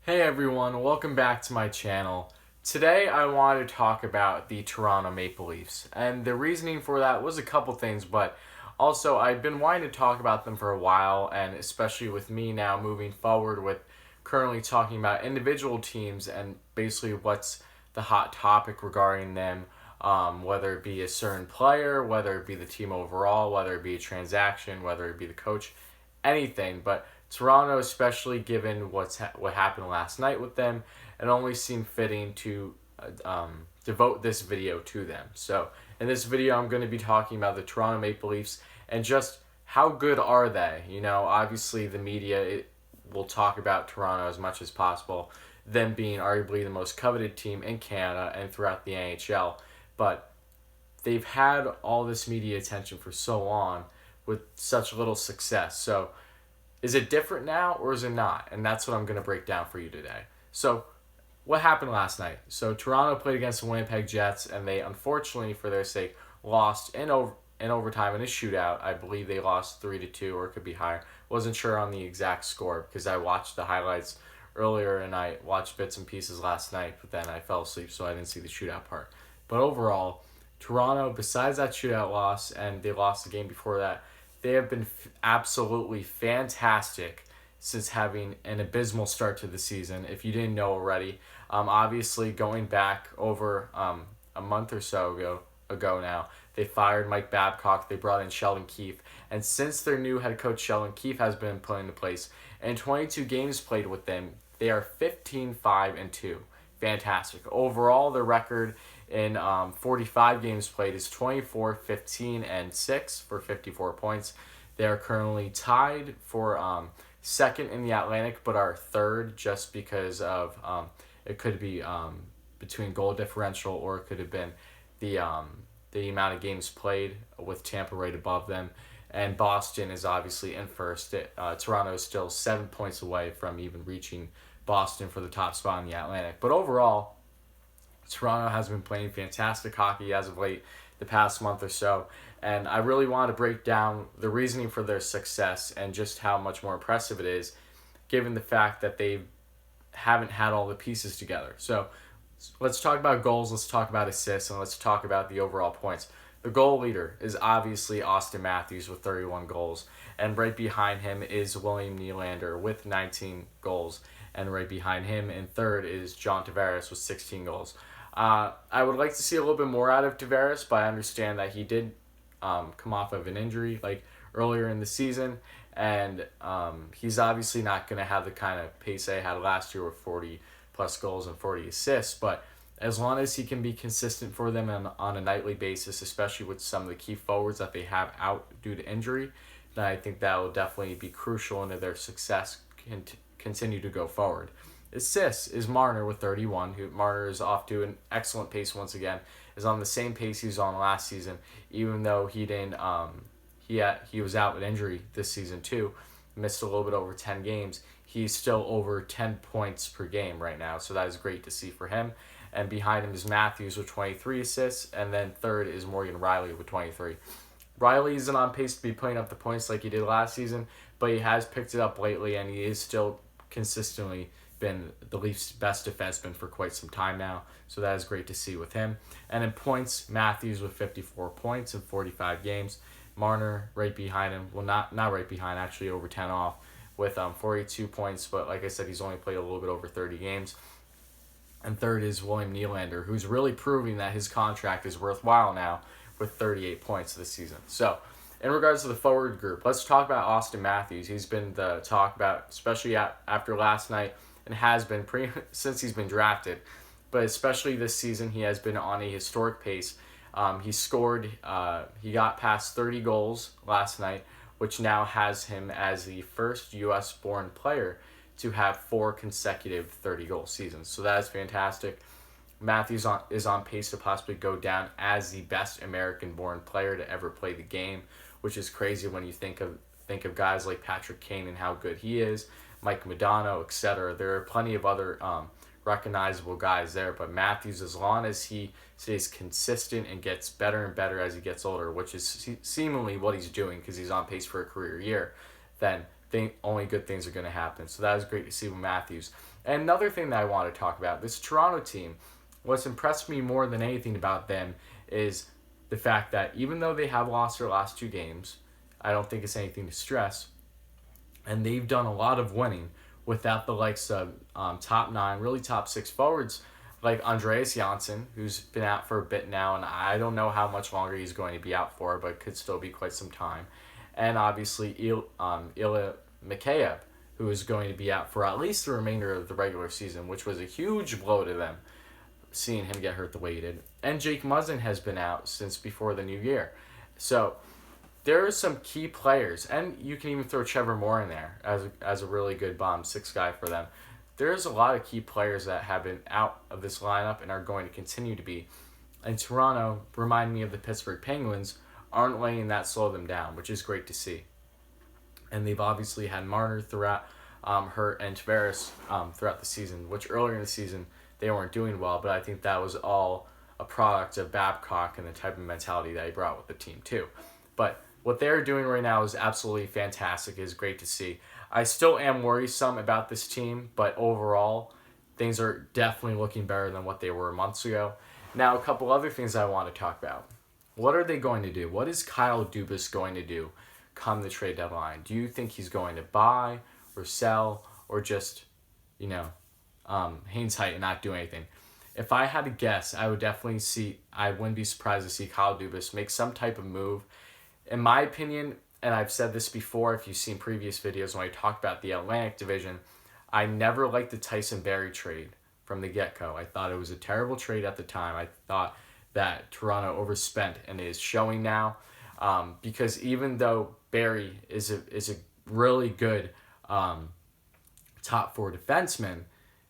Hey everyone, welcome back to my channel. Today I want to talk about the Toronto Maple Leafs, and the reasoning for that was a couple things, but also I've been wanting to talk about them for a while, and especially with me now moving forward with currently talking about individual teams and basically what's the hot topic regarding them, whether it be a certain player, whether it be the team overall, whether it be a transaction, whether it be the coach, anything, but Toronto, especially given what happened last night with them, it only seemed fitting to devote this video to them. So in this video, I'm going to be talking about the Toronto Maple Leafs and just how good are they. You know, obviously the media will talk about Toronto as much as possible, them being arguably the most coveted team in Canada and throughout the NHL, but they've had all this media attention for so long with such little success. So is it different now or is it not? And that's what I'm going to break down for you today. So, what happened last night? So, Toronto played against the Winnipeg Jets, and they unfortunately, for their sake, lost in overtime in a shootout. I believe they lost 3-2, or it could be higher. Wasn't sure on the exact score because I watched the highlights earlier and I watched bits and pieces last night, but then I fell asleep, so I didn't see the shootout part. But overall, Toronto, besides that shootout loss, and they lost the game before that, they have been absolutely fantastic since having an abysmal start to the season. If you didn't know already, obviously going back over a month or so ago now, they fired Mike Babcock. They brought in Sheldon Keefe, and since their new head coach Sheldon Keefe has been put into place, and 22 games played with them, they are 15-5-2. Fantastic. Overall, their record in 45 games played is 24-15-6 for 54 points. They are currently tied for second in the Atlantic, but are third just because of it could be between goal differential, or it could have been the amount of games played, with Tampa right above them. And Boston is obviously in first. Toronto is still 7 points away from even reaching Boston for the top spot in the Atlantic. But overall, Toronto has been playing fantastic hockey as of late, the past month or so, and I really want to break down the reasoning for their success and just how much more impressive it is, given the fact that they haven't had all the pieces together. So let's talk about goals, let's talk about assists, and let's talk about the overall points. The goal leader is obviously Austin Matthews with 31 goals, and right behind him is William Nylander with 19 goals, and right behind him in third is John Tavares with 16 goals. I would like to see a little bit more out of Tavares, but I understand that he did come off of an injury like earlier in the season, and he's obviously not going to have the kind of pace they had last year with 40 plus goals and 40 assists, but as long as he can be consistent for them on a nightly basis, especially with some of the key forwards that they have out due to injury, then I think that will definitely be crucial into their success continue to go forward. Assists is Marner with 31. Marner is off to an excellent pace once again. Is on the same pace he was on last season, even though he didn't. He was out with injury this season too, missed a little bit over 10 games. He's still over 10 points per game right now, so that is great to see for him. And behind him is Matthews with 23 assists, and then third is Morgan Rielly with 23. Rielly isn't on pace to be putting up the points like he did last season, but he has picked it up lately, and he is still consistently been the Leafs' best defenseman for quite some time now, so that is great to see with him. And in points, Matthews with 54 points in 45 games. Marner right behind him, well, not right behind, actually over 10 off, with 42 points, but like I said, he's only played a little bit over 30 games. And third is William Nylander, who's really proving that his contract is worthwhile now with 38 points this season. So, in regards to the forward group, let's talk about Austin Matthews. He's been the talk about, especially after last night, and has been since he's been drafted. But especially this season, he has been on a historic pace. He got past 30 goals last night, which now has him as the first U.S.-born player to have 4 consecutive 30-goal seasons. So that is fantastic. Matthews is on pace to possibly go down as the best American-born player to ever play the game, which is crazy when you think of guys like Patrick Kane and how good he is, Mike Modano, etc. There are plenty of other recognizable guys there, but Matthews, as long as he stays consistent and gets better and better as he gets older, which is seemingly what he's doing because he's on pace for a career year, then only good things are going to happen. So that was great to see with Matthews. And another thing that I want to talk about, this Toronto team, what's impressed me more than anything about them is the fact that even though they have lost their last 2 games, I don't think it's anything to stress. And they've done a lot of winning without the likes of top 9, really top 6 forwards like Andreas Janssen, who's been out for a bit now, and I don't know how much longer he's going to be out for, but could still be quite some time. And obviously Ilya Mikheyev, who is going to be out for at least the remainder of the regular season, which was a huge blow to them, seeing him get hurt the way he did. And Jake Muzzin has been out since before the new year. So there are some key players, and you can even throw Trevor Moore in there as a really good bottom 6 guy for them. There's a lot of key players that have been out of this lineup and are going to continue to be. And Toronto, remind me of the Pittsburgh Penguins, aren't letting that slow them down, which is great to see. And they've obviously had Marner throughout hurt and Tavares throughout the season, which earlier in the season they weren't doing well, but I think that was all a product of Babcock and the type of mentality that he brought with the team too. But what they're doing right now is absolutely fantastic. It is great to see. I still am worrisome about this team, but overall, things are definitely looking better than what they were months ago. Now, a couple other things I want to talk about. What are they going to do? What is Kyle Dubas going to do come the trade deadline? Do you think he's going to buy or sell or just, hang tight and not do anything? If I had to guess, I wouldn't be surprised to see Kyle Dubas make some type of move. In my opinion, and I've said this before if you've seen previous videos when I talked about the Atlantic Division, I never liked the Tyson Barrie trade from the get-go. I thought it was a terrible trade at the time. I thought that Toronto overspent, and it is showing now. Because even though Barrie is a really good top 4 defenseman,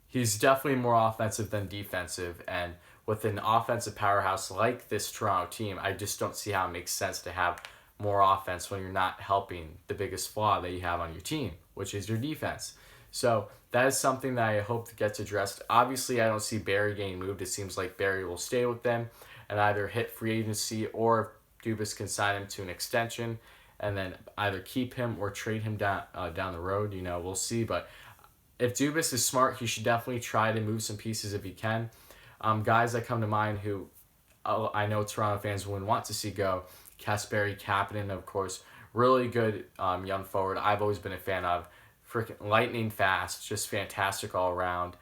he's definitely more offensive than defensive. And with an offensive powerhouse like this Toronto team, I just don't see how it makes sense to have more offense when you're not helping the biggest flaw that you have on your team, which is your defense. So that is something that I hope gets addressed. Obviously, I don't see Barrie getting moved. It seems like Barrie will stay with them and either hit free agency, or Dubas can sign him to an extension and then either keep him or trade him down the road. We'll see. But if Dubas is smart, he should definitely try to move some pieces if he can. Guys that come to mind who I know Toronto fans wouldn't want to see go: Kasperi Kapanen, of course, really good young forward. I've always been a fan of. Freaking lightning fast, just fantastic all around.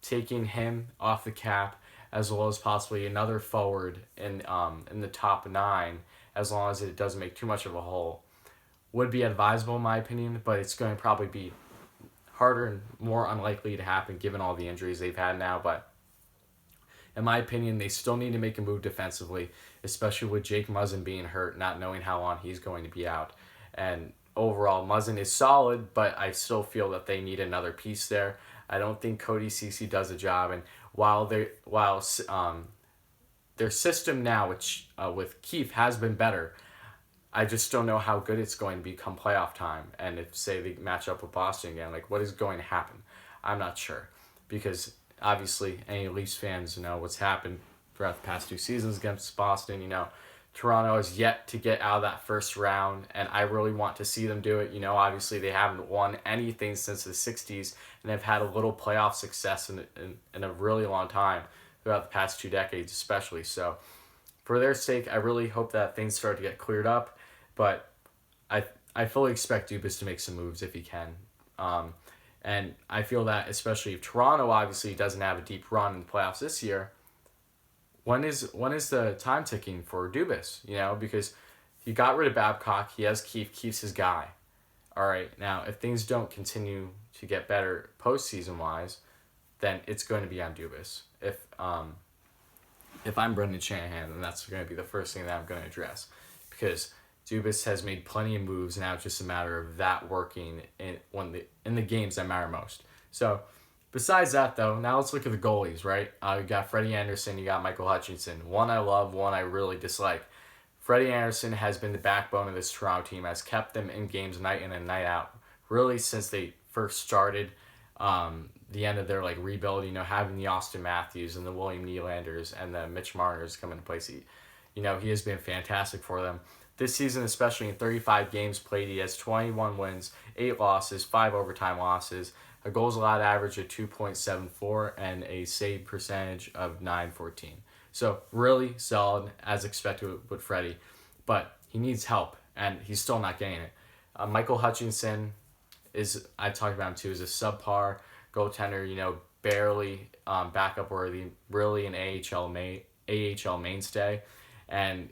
Taking him off the cap, as well as possibly another forward in the top 9, as long as it doesn't make too much of a hole, would be advisable in my opinion. But it's going to probably be harder and more unlikely to happen given all the injuries they've had now. But in my opinion, they still need to make a move defensively, especially with Jake Muzzin being hurt, not knowing how long he's going to be out. And overall, Muzzin is solid, but I still feel that they need another piece there. I don't think Cody Ceci does a job, and while their system now, which with Keefe has been better, I just don't know how good it's going to be come playoff time. And if, say, they match up with Boston again, what is going to happen? I'm not sure, because obviously any Leafs fans know what's happened throughout the past 2 seasons against Boston. Toronto is yet to get out of that first round, and I really want to see them do it. Obviously they haven't won anything since the 60s, and they've had a little playoff success in a really long time throughout the past 2 decades especially. So for their sake, I really hope that things start to get cleared up, but I fully expect Dubas to make some moves if he can. And I feel that especially if Toronto obviously doesn't have a deep run in the playoffs this year, when is the time ticking for Dubas? Because he got rid of Babcock. He has Keefe's his guy. All right, now if things don't continue to get better postseason wise, then it's going to be on Dubas. If I'm Brendan Shanahan, then that's going to be the first thing that I'm going to address, because Dubas has made plenty of moves. Now it's just a matter of that working in the games that matter most. So besides that, though, now let's look at the goalies, right? You got Freddie Anderson, you got Michael Hutchinson. One I love, one I really dislike. Freddie Anderson has been the backbone of this Toronto team, has kept them in games night in and night out, really since they first started the end of their rebuild, having the Austin Matthews and the William Nylanders and the Mitch Marners come into place. He has been fantastic for them. this season, especially in 35 games played, he has 21 wins, 8 losses, 5 overtime losses, a goals allowed average of 2.74, and a save percentage of 914. So really solid as expected with Freddie, but he needs help, and he's still not getting it. Michael Hutchinson I talked about him too, is a subpar goaltender, barely backup worthy, really an AHL mainstay, and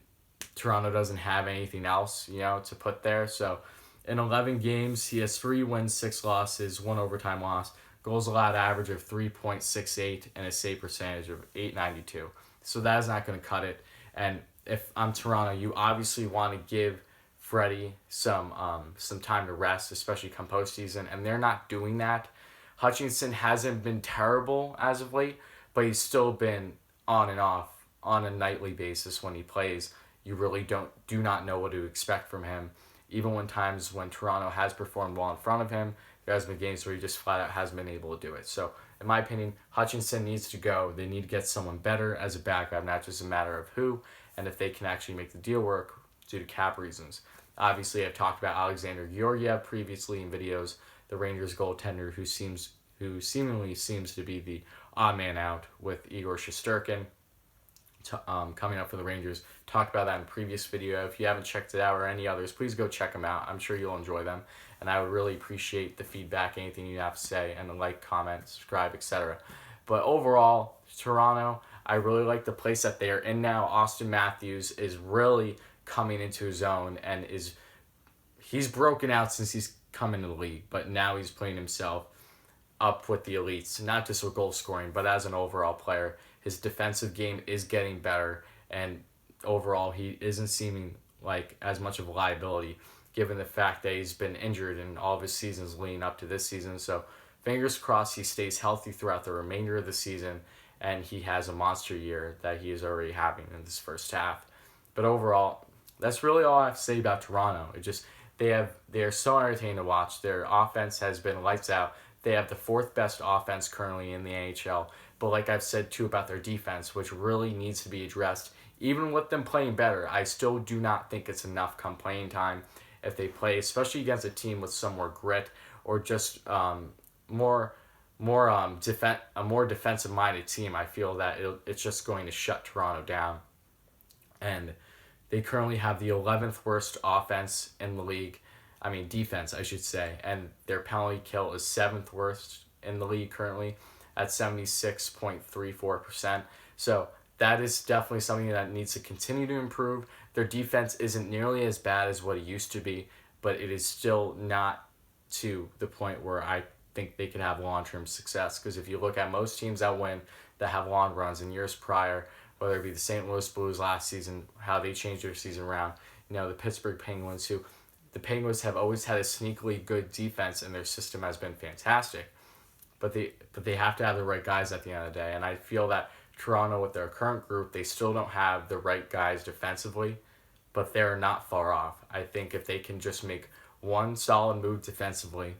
Toronto doesn't have anything else, to put there. So in 11 games, he has 3 wins, 6 losses, 1 overtime loss, goals allowed average of 3.68, and a save percentage of 892. So that is not going to cut it. And if I'm Toronto, you obviously want to give Freddie some time to rest, especially come postseason, and they're not doing that. Hutchinson hasn't been terrible as of late, but he's still been on and off on a nightly basis when he plays. You really do not know what to expect from him. Even when Toronto has performed well in front of him, there has been games where he just flat out hasn't been able to do it. So, in my opinion, Hutchinson needs to go. They need to get someone better as a backup, not just a matter of who, and if they can actually make the deal work due to cap reasons. Obviously, I've talked about Alexander Georgiev previously in videos, the Rangers goaltender who seemingly seems to be the odd man out with Igor Shesterkin coming up for the Rangers. Talked about that in a previous video. If you haven't checked it out or any others, please go check them out. I'm sure you'll enjoy them, and I would really appreciate the feedback, anything you have to say, and the like, comment, subscribe, etc. But overall, Toronto, I really like the place that they are in now. Austin Matthews is really coming into his own, and he's broken out since he's come into the league, but now he's putting himself up with the elites, not just with goal scoring, but as an overall player. His defensive game is getting better, and overall he isn't seeming like as much of a liability given the fact that he's been injured in all of his seasons leading up to this season. So fingers crossed he stays healthy throughout the remainder of the season, and he has a monster year that he is already having in this first half. But overall, that's really all I have to say about Toronto. They are so entertaining to watch. Their offense has been lights out. They have the 4th best offense currently in the NHL. But like I've said too about their defense, which really needs to be addressed. Even with them playing better, I still do not think it's enough come playing time. If they play, especially against a team with some more grit or just a more defensive minded team, I feel that it's just going to shut Toronto down. And they currently have the 11th worst offense in the league. I mean, defense, I should say. And their penalty kill is 7th worst in the league currently at 76.34%. So that is definitely something that needs to continue to improve. Their defense isn't nearly as bad as what it used to be, but it is still not to the point where I think they can have long-term success. Because if you look at most teams that win, that have long runs in years prior, whether it be the St. Louis Blues last season, how they changed their season around, the Pittsburgh Penguins, the Penguins have always had a sneakily good defense, and their system has been fantastic. But they have to have the right guys at the end of the day. And I feel that Toronto, with their current group, they still don't have the right guys defensively, but they're not far off. I think if they can just make one solid move defensively,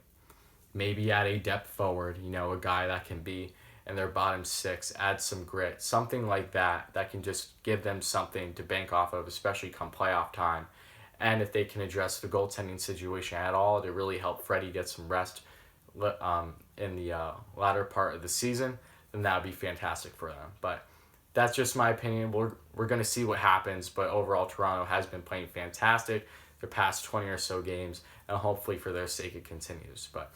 maybe add a depth forward, a guy that can be in their bottom 6, add some grit, something like that can just give them something to bank off of, especially come playoff time. And if they can address the goaltending situation at all to really help Freddie get some rest in the latter part of the season, then that would be fantastic for them. But that's just my opinion. We're going to see what happens, but overall Toronto has been playing fantastic their past 20 or so games, and hopefully for their sake it continues. But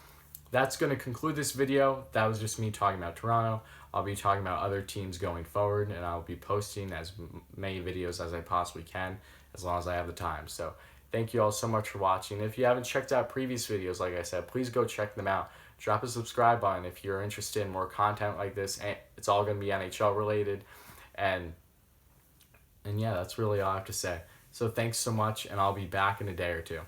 that's going to conclude this video. That was just me talking about Toronto. I'll be talking about other teams going forward, and I'll be posting as many videos as I possibly can, as long as I have the time. So thank you all so much for watching. If you haven't checked out previous videos, like I said, please go check them out. Drop a subscribe button if you're interested in more content like this. It's all going to be NHL related. And yeah, that's really all I have to say. So thanks so much, and I'll be back in a day or two.